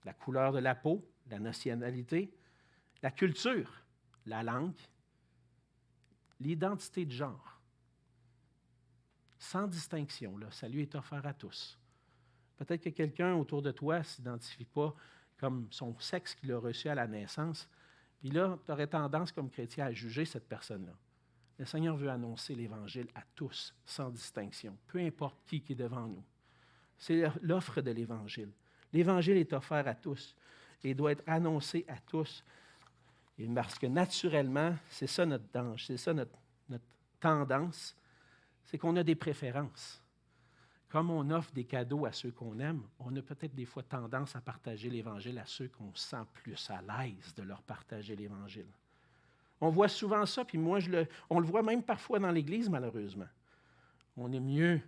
la couleur de la peau, la nationalité, la culture, la langue, l'identité de genre. Sans distinction, le salut est offert à tous. Peut-être que quelqu'un autour de toi ne s'identifie pas comme son sexe qu'il a reçu à la naissance, puis là, tu aurais tendance comme chrétien à juger cette personne-là. Le Seigneur veut annoncer l'Évangile à tous, sans distinction, peu importe qui est devant nous. C'est l'offre de l'Évangile. L'Évangile est offert à tous et doit être annoncé à tous. Et parce que naturellement, c'est ça notre danger, c'est ça notre tendance, c'est qu'on a des préférences. Comme on offre des cadeaux à ceux qu'on aime, on a peut-être des fois tendance à partager l'Évangile à ceux qu'on sent plus à l'aise de leur partager l'Évangile. On voit souvent ça, puis moi, on le voit même parfois dans l'Église, malheureusement. On est mieux,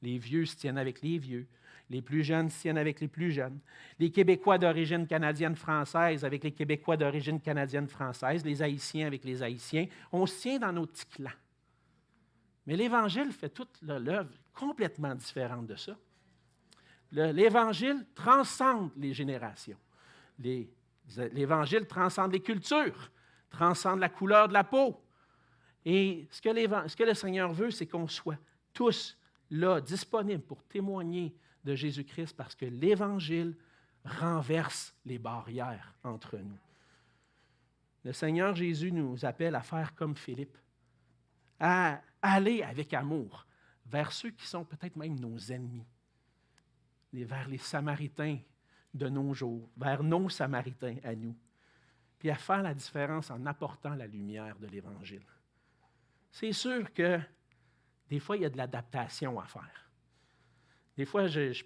les vieux se tiennent avec les vieux, les plus jeunes se tiennent avec les plus jeunes, les Québécois d'origine canadienne-française avec les Québécois d'origine canadienne-française, les Haïtiens avec les Haïtiens. On se tient dans nos petits clans. Mais l'Évangile fait toute l'œuvre complètement différente de ça. L'Évangile transcende les générations. L'Évangile transcende les cultures, transcende la couleur de la peau. Et ce que le Seigneur veut, c'est qu'on soit tous là, disponibles pour témoigner de Jésus-Christ, parce que l'Évangile renverse les barrières entre nous. Le Seigneur Jésus nous appelle à faire comme Philippe, à aller avec amour vers ceux qui sont peut-être même nos ennemis, vers les Samaritains de nos jours, vers nos Samaritains à nous, puis à faire la différence en apportant la lumière de l'Évangile. C'est sûr que des fois, il y a de l'adaptation à faire. Des fois, je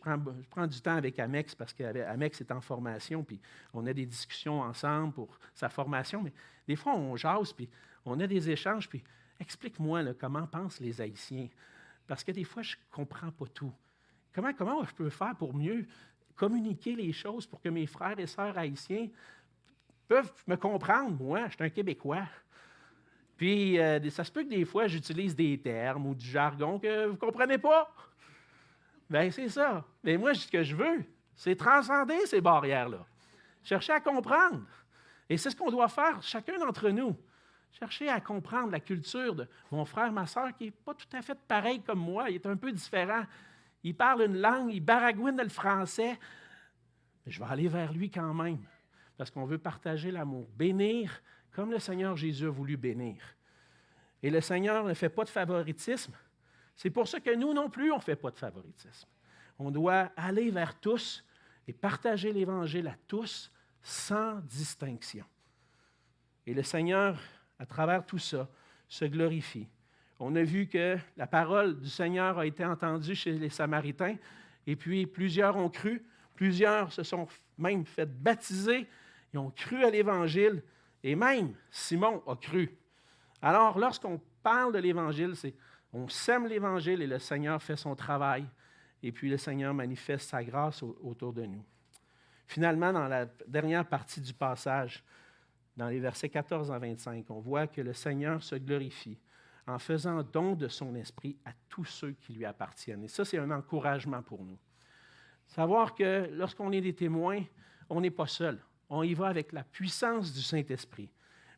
prends du temps avec Amex parce qu'Amex est en formation, puis on a des discussions ensemble pour sa formation, mais des fois, on jase, puis on a des échanges, puis explique-moi là, comment pensent les Haïtiens, parce que des fois, je ne comprends pas tout. Comment je peux faire pour mieux communiquer les choses pour que mes frères et sœurs haïtiens peuvent me comprendre? Moi, je suis un Québécois. Puis, ça se peut que des fois, j'utilise des termes ou du jargon que vous ne comprenez pas. Bien, c'est ça. Mais moi, ce que je veux, c'est transcender ces barrières-là. Chercher à comprendre. Et c'est ce qu'on doit faire, chacun d'entre nous. Chercher à comprendre la culture de mon frère, ma sœur, qui n'est pas tout à fait pareil comme moi. Il est un peu différent. Il parle une langue, il baragouine le français. Mais je vais aller vers lui quand même, parce qu'on veut partager l'amour. Bénir comme le Seigneur Jésus a voulu bénir. Et le Seigneur ne fait pas de favoritisme. C'est pour ça que nous non plus, on ne fait pas de favoritisme. On doit aller vers tous et partager l'Évangile à tous sans distinction. Et le Seigneur, à travers tout ça, se glorifie. On a vu que la parole du Seigneur a été entendue chez les Samaritains, et puis plusieurs ont cru, plusieurs se sont même fait baptiser, ils ont cru à l'Évangile, et même Simon a cru. Alors, lorsqu'on parle de l'Évangile, on sème l'Évangile et le Seigneur fait son travail, et puis le Seigneur manifeste sa grâce autour de nous. Finalement, dans la dernière partie du passage, dans les versets 14 à 25, on voit que le Seigneur se glorifie en faisant don de son esprit à tous ceux qui lui appartiennent. Et ça, c'est un encouragement pour nous. Savoir que lorsqu'on est des témoins, on n'est pas seul. On y va avec la puissance du Saint-Esprit.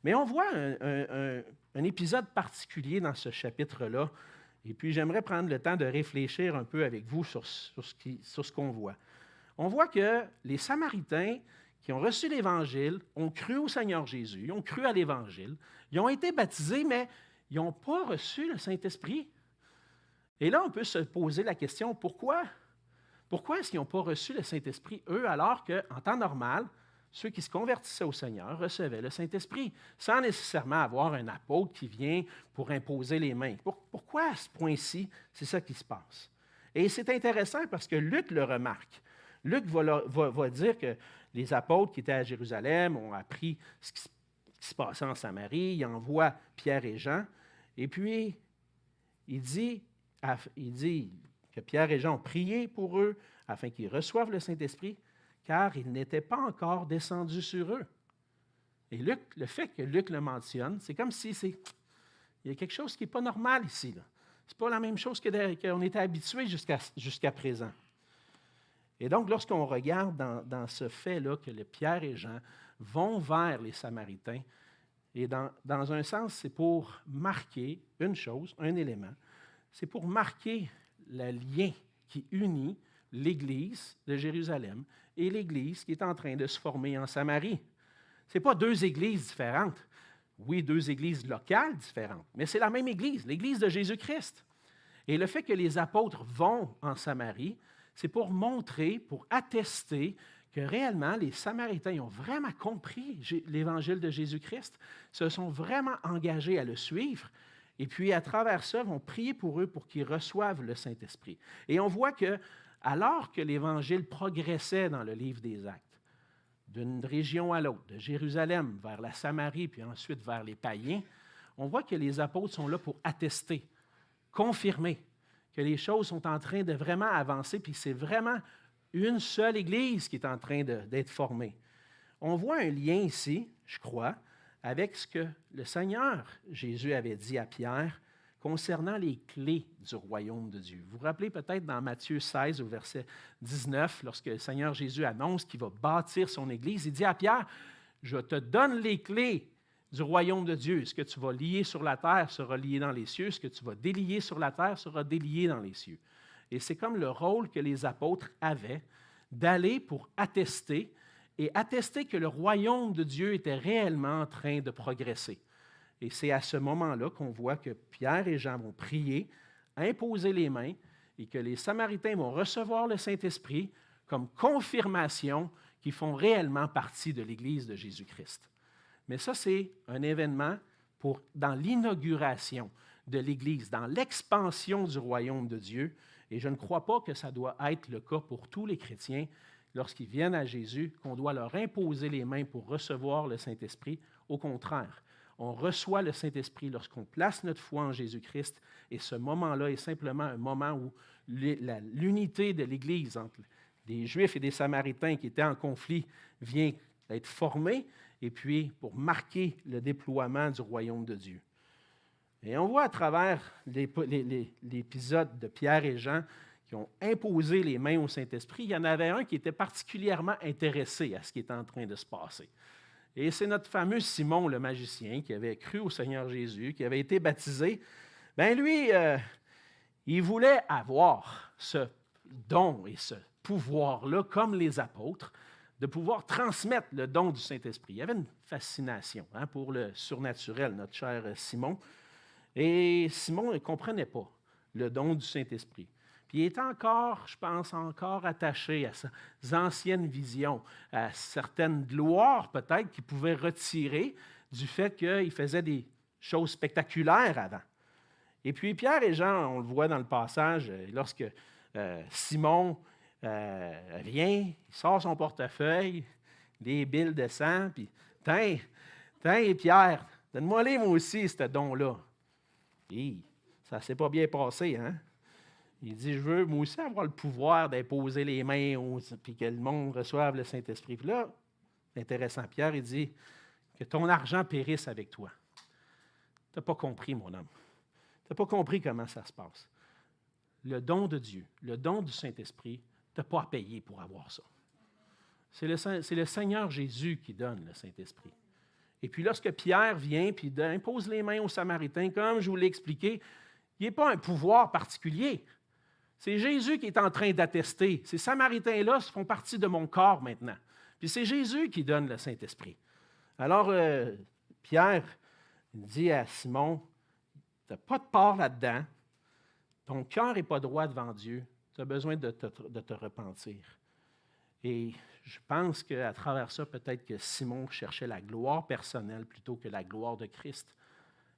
Mais on voit un épisode particulier dans ce chapitre-là, et puis j'aimerais prendre le temps de réfléchir un peu avec vous sur ce qu'on voit. On voit que les Samaritains qui ont reçu l'Évangile ont cru au Seigneur Jésus, ils ont cru à l'Évangile, ils ont été baptisés, mais ils n'ont pas reçu le Saint-Esprit. Et là, on peut se poser la question, pourquoi? Pourquoi est-ce qu'ils n'ont pas reçu le Saint-Esprit, eux, alors qu'en temps normal, ceux qui se convertissaient au Seigneur recevaient le Saint-Esprit, sans nécessairement avoir un apôtre qui vient pour imposer les mains. Pourquoi à ce point-ci, c'est ça qui se passe? Et c'est intéressant parce que Luc le remarque. Luc va dire que les apôtres qui étaient à Jérusalem ont appris ce qui se passait en Samarie, il envoie Pierre et Jean, et puis il dit que Pierre et Jean ont prié pour eux afin qu'ils reçoivent le Saint-Esprit, car il n'était pas encore descendu sur eux. Et le fait que Luc le mentionne, c'est comme si il y a quelque chose qui n'est pas normal ici. Ce n'est pas la même chose qu'on était habitué jusqu'à présent. Et donc, lorsqu'on regarde dans ce fait-là que Pierre et Jean vont vers les Samaritains, et dans un sens, c'est pour marquer une chose, un élément, c'est pour marquer le lien qui unit l'Église de Jérusalem et l'Église qui est en train de se former en Samarie. Ce n'est pas deux églises différentes. Oui, deux églises locales différentes, mais c'est la même Église, l'Église de Jésus-Christ. Et le fait que les apôtres vont en Samarie, c'est pour montrer, pour attester que réellement les Samaritains ont vraiment compris l'Évangile de Jésus-Christ, se sont vraiment engagés à le suivre, et puis à travers ça, vont prier pour eux pour qu'ils reçoivent le Saint-Esprit. Et on voit que, alors que l'Évangile progressait dans le livre des Actes, d'une région à l'autre, de Jérusalem vers la Samarie, puis ensuite vers les païens, on voit que les apôtres sont là pour attester, confirmer que les choses sont en train de vraiment avancer, puis c'est vraiment une seule Église qui est en train d'être formée. On voit un lien ici, je crois, avec ce que le Seigneur Jésus avait dit à Pierre concernant les clés du royaume de Dieu. Vous vous rappelez peut-être dans Matthieu 16, au verset 19, lorsque le Seigneur Jésus annonce qu'il va bâtir son Église, il dit à Pierre, « Je te donne les clés du royaume de Dieu. Ce que tu vas lier sur la terre sera lié dans les cieux. Ce que tu vas délier sur la terre sera délié dans les cieux. » Et c'est comme le rôle que les apôtres avaient d'aller pour attester et attester que le royaume de Dieu était réellement en train de progresser. Et c'est à ce moment-là qu'on voit que Pierre et Jean vont prier, imposer les mains, et que les Samaritains vont recevoir le Saint-Esprit comme confirmation qu'ils font réellement partie de l'Église de Jésus-Christ. Mais ça, c'est un événement dans l'inauguration de l'Église, dans l'expansion du royaume de Dieu. Et je ne crois pas que ça doit être le cas pour tous les chrétiens lorsqu'ils viennent à Jésus, qu'on doit leur imposer les mains pour recevoir le Saint-Esprit. Au contraire, on reçoit le Saint-Esprit lorsqu'on place notre foi en Jésus-Christ. Et ce moment-là est simplement un moment où l'unité de l'Église entre des Juifs et des Samaritains qui étaient en conflit vient d'être formée, et puis pour marquer le déploiement du royaume de Dieu. Et on voit à travers l'épisode de Pierre et Jean qui ont imposé les mains au Saint-Esprit, il y en avait un qui était particulièrement intéressé à ce qui était en train de se passer. Et c'est notre fameux Simon le magicien qui avait cru au Seigneur Jésus, qui avait été baptisé. Bien lui, il voulait avoir ce don et ce pouvoir-là, comme les apôtres, de pouvoir transmettre le don du Saint-Esprit. Il y avait une fascination pour le surnaturel, notre cher Simon. Et Simon ne comprenait pas le don du Saint-Esprit. Puis il est encore, je pense, attaché à ses anciennes visions, à certaines gloires peut-être qu'il pouvait retirer du fait qu'il faisait des choses spectaculaires avant. Et puis Pierre et Jean, on le voit dans le passage, lorsque Simon vient, il sort son portefeuille, les billes de sang, puis « Tiens, Pierre, donne-moi-les moi aussi, ce don-là. » Et ça ne s'est pas bien passé, hein? Il dit, je veux moi aussi avoir le pouvoir d'imposer les mains puis que le monde reçoive le Saint-Esprit. Puis là, intéressant, Pierre, il dit que ton argent périsse avec toi. Tu n'as pas compris, mon homme. Tu n'as pas compris comment ça se passe. Le don de Dieu, le don du Saint-Esprit, tu n'as pas à payer pour avoir ça. C'est le Seigneur Jésus qui donne le Saint-Esprit. Et puis lorsque Pierre vient et impose les mains aux Samaritains, comme je vous l'ai expliqué, il n'est pas un pouvoir particulier. C'est Jésus qui est en train d'attester. Ces Samaritains-là font partie de mon corps maintenant. Puis c'est Jésus qui donne le Saint-Esprit. Alors, Pierre dit à Simon, tu n'as pas de part là-dedans, ton cœur n'est pas droit devant Dieu, tu as besoin de te repentir. Et je pense qu'à travers ça, peut-être que Simon cherchait la gloire personnelle plutôt que la gloire de Christ.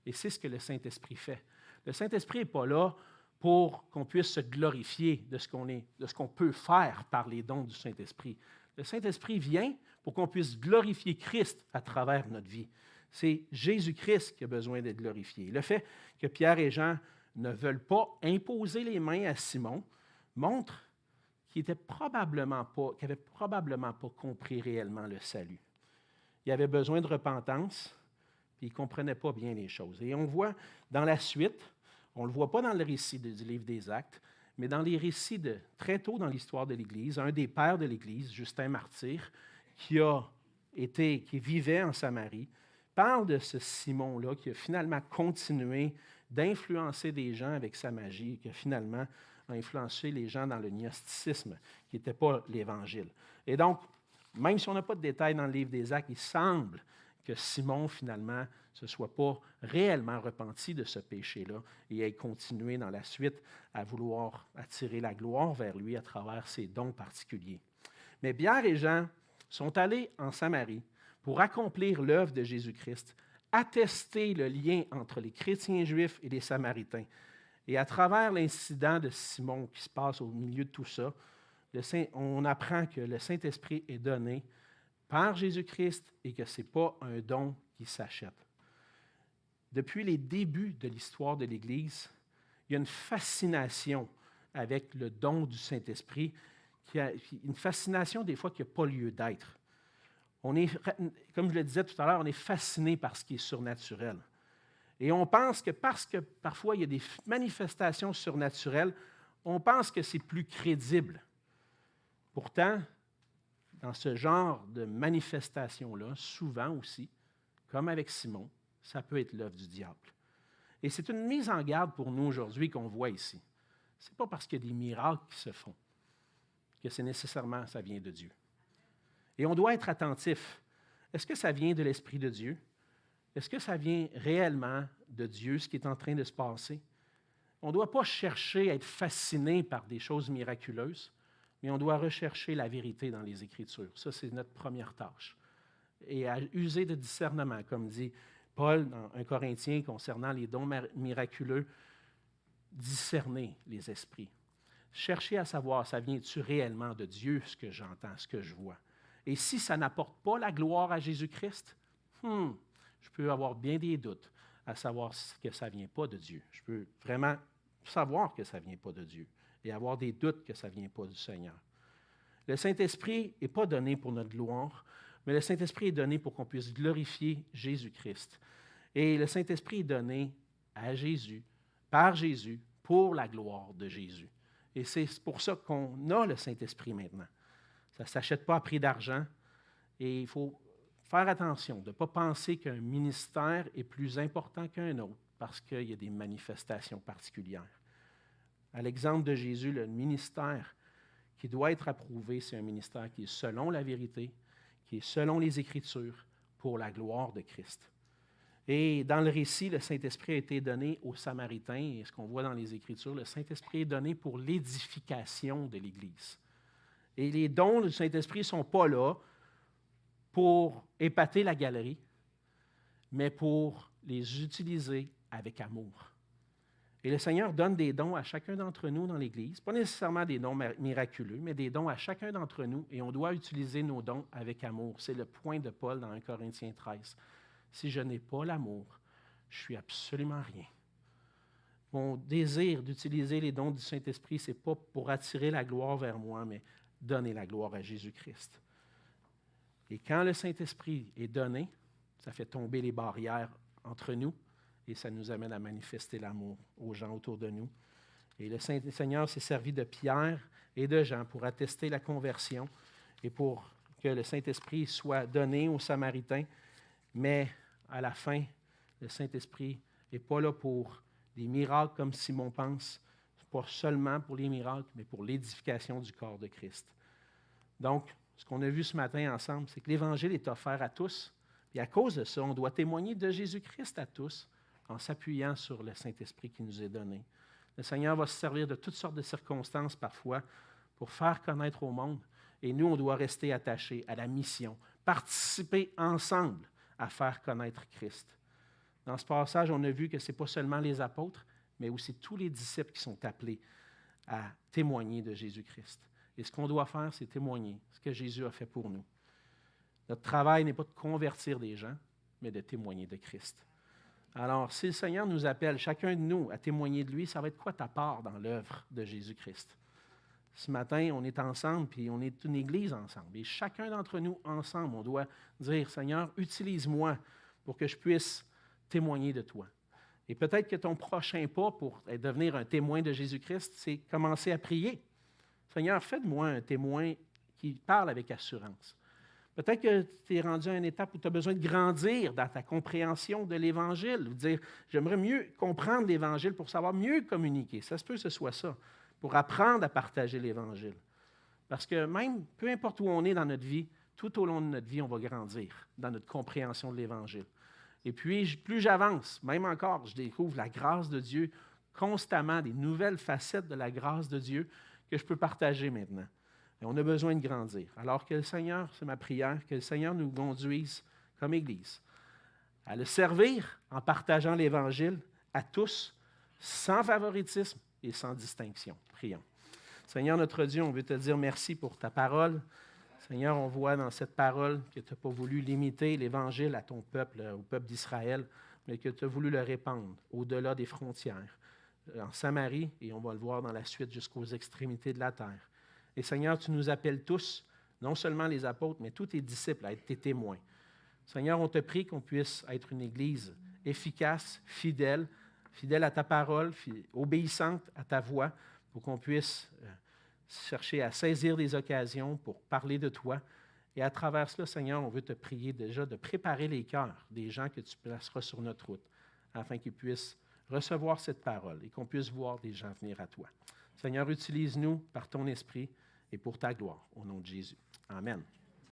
Et c'est ce que le Saint-Esprit fait. Le Saint-Esprit n'est pas là pour qu'on puisse se glorifier de ce qu'on peut faire par les dons du Saint-Esprit. Le Saint-Esprit vient pour qu'on puisse glorifier Christ à travers notre vie. C'est Jésus-Christ qui a besoin d'être glorifié. Le fait que Pierre et Jean ne veulent pas imposer les mains à Simon montre qu'il n'avait probablement pas compris réellement le salut. Il avait besoin de repentance, puis il ne comprenait pas bien les choses. Et on voit dans la suite, on ne le voit pas dans le récit du livre des Actes, mais dans les récits très tôt dans l'histoire de l'Église, un des pères de l'Église, Justin Martyr, qui vivait en Samarie, parle de ce Simon-là qui a finalement continué d'influencer des gens avec sa magie, qui a finalement influencé les gens dans le gnosticisme, qui n'était pas l'Évangile. Et donc, même si on n'a pas de détails dans le livre des Actes, il semble que Simon, finalement, ne se soit pas réellement repenti de ce péché-là et ait continué dans la suite à vouloir attirer la gloire vers lui à travers ses dons particuliers. Mais Pierre et Jean sont allés en Samarie pour accomplir l'œuvre de Jésus-Christ, attester le lien entre les chrétiens juifs et les Samaritains. Et à travers l'incident de Simon qui se passe au milieu de tout ça, on apprend que le Saint-Esprit est donné par Jésus-Christ et que ce n'est pas un don qui s'achète. Depuis les débuts de l'histoire de l'Église, il y a une fascination avec le don du Saint-Esprit, une fascination des fois qui n'a pas lieu d'être. Comme je le disais tout à l'heure, on est fasciné par ce qui est surnaturel. Et on pense que parce que parfois il y a des manifestations surnaturelles, on pense que c'est plus crédible. Pourtant, dans ce genre de manifestation-là, souvent aussi, comme avec Simon, ça peut être l'œuvre du diable. Et c'est une mise en garde pour nous aujourd'hui qu'on voit ici. Ce n'est pas parce qu'il y a des miracles qui se font que c'est nécessairement ça vient de Dieu. Et on doit être attentif. Est-ce que ça vient de l'Esprit de Dieu? Est-ce que ça vient réellement de Dieu, ce qui est en train de se passer? On ne doit pas chercher à être fasciné par des choses miraculeuses, mais on doit rechercher la vérité dans les Écritures. Ça, c'est notre première tâche. Et à user de discernement, comme dit Paul dans 1 Corinthiens concernant les dons miraculeux, discerner les esprits. Chercher à savoir, ça vient-tu réellement de Dieu, ce que j'entends, ce que je vois. Et si ça n'apporte pas la gloire à Jésus-Christ, je peux avoir bien des doutes à savoir que ça ne vient pas de Dieu. Je peux vraiment savoir que ça ne vient pas de Dieu et avoir des doutes que ça ne vient pas du Seigneur. Le Saint-Esprit n'est pas donné pour notre gloire, mais le Saint-Esprit est donné pour qu'on puisse glorifier Jésus-Christ. Et le Saint-Esprit est donné à Jésus, par Jésus, pour la gloire de Jésus. Et c'est pour ça qu'on a le Saint-Esprit maintenant. Ça ne s'achète pas à prix d'argent. Et il faut faire attention de ne pas penser qu'un ministère est plus important qu'un autre parce qu'il y a des manifestations particulières. À l'exemple de Jésus, le ministère qui doit être approuvé, c'est un ministère qui est selon la vérité, qui est selon les Écritures, pour la gloire de Christ. Et dans le récit, le Saint-Esprit a été donné aux Samaritains, et ce qu'on voit dans les Écritures, le Saint-Esprit est donné pour l'édification de l'Église. Et les dons du Saint-Esprit ne sont pas là pour épater la galerie, mais pour les utiliser avec amour. Et le Seigneur donne des dons à chacun d'entre nous dans l'Église, pas nécessairement des dons miraculeux, mais des dons à chacun d'entre nous, et on doit utiliser nos dons avec amour. C'est le point de Paul dans 1 Corinthiens 13. Si je n'ai pas l'amour, je suis absolument rien. Mon désir d'utiliser les dons du Saint-Esprit, ce n'est pas pour attirer la gloire vers moi, mais donner la gloire à Jésus-Christ. Et quand le Saint-Esprit est donné, ça fait tomber les barrières entre nous et ça nous amène à manifester l'amour aux gens autour de nous. Et le Seigneur s'est servi de Pierre et de Jean pour attester la conversion et pour que le Saint-Esprit soit donné aux Samaritains. Mais à la fin, le Saint-Esprit n'est pas là pour des miracles comme Simon pense, pas seulement pour les miracles, mais pour l'édification du corps de Christ. Donc, ce qu'on a vu ce matin ensemble, c'est que l'Évangile est offert à tous. Et à cause de ça, on doit témoigner de Jésus-Christ à tous en s'appuyant sur le Saint-Esprit qui nous est donné. Le Seigneur va se servir de toutes sortes de circonstances parfois pour faire connaître au monde. Et nous, on doit rester attachés à la mission, participer ensemble à faire connaître Christ. Dans ce passage, on a vu que ce n'est pas seulement les apôtres, mais aussi tous les disciples qui sont appelés à témoigner de Jésus-Christ. Et ce qu'on doit faire, c'est témoigner ce que Jésus a fait pour nous. Notre travail n'est pas de convertir des gens, mais de témoigner de Christ. Alors, si le Seigneur nous appelle, chacun de nous, à témoigner de lui, ça va être quoi ta part dans l'œuvre de Jésus-Christ? Ce matin, on est ensemble, puis on est une église ensemble. Et chacun d'entre nous, ensemble, on doit dire, Seigneur, utilise-moi pour que je puisse témoigner de toi. Et peut-être que ton prochain pas pour devenir un témoin de Jésus-Christ, c'est commencer à prier. Seigneur, fais de moi un témoin qui parle avec assurance. Peut-être que tu es rendu à une étape où tu as besoin de grandir dans ta compréhension de l'Évangile, ou dire, j'aimerais mieux comprendre l'Évangile pour savoir mieux communiquer. Ça se peut que ce soit ça, pour apprendre à partager l'Évangile. Parce que même, peu importe où on est dans notre vie, tout au long de notre vie, on va grandir dans notre compréhension de l'Évangile. Et puis, plus j'avance, même encore, je découvre la grâce de Dieu constamment, des nouvelles facettes de la grâce de Dieu que je peux partager maintenant. Et on a besoin de grandir. Alors que le Seigneur, c'est ma prière, que le Seigneur nous conduise comme Église à le servir en partageant l'Évangile à tous, sans favoritisme et sans distinction. Prions. Seigneur notre Dieu, on veut te dire merci pour ta parole. Seigneur, on voit dans cette parole que tu n'as pas voulu limiter l'Évangile à ton peuple, au peuple d'Israël, mais que tu as voulu le répandre au-delà des frontières, en Samarie, et on va le voir dans la suite jusqu'aux extrémités de la terre. Et Seigneur, tu nous appelles tous, non seulement les apôtres, mais tous tes disciples à être tes témoins. Seigneur, on te prie qu'on puisse être une Église efficace, fidèle à ta parole, obéissante à ta voix, pour qu'on puisse chercher à saisir des occasions pour parler de toi. Et à travers cela, Seigneur, on veut te prier déjà de préparer les cœurs des gens que tu placeras sur notre route, afin qu'ils puissent recevoir cette parole et qu'on puisse voir des gens venir à toi. Seigneur, utilise-nous par ton esprit et pour ta gloire, au nom de Jésus. Amen.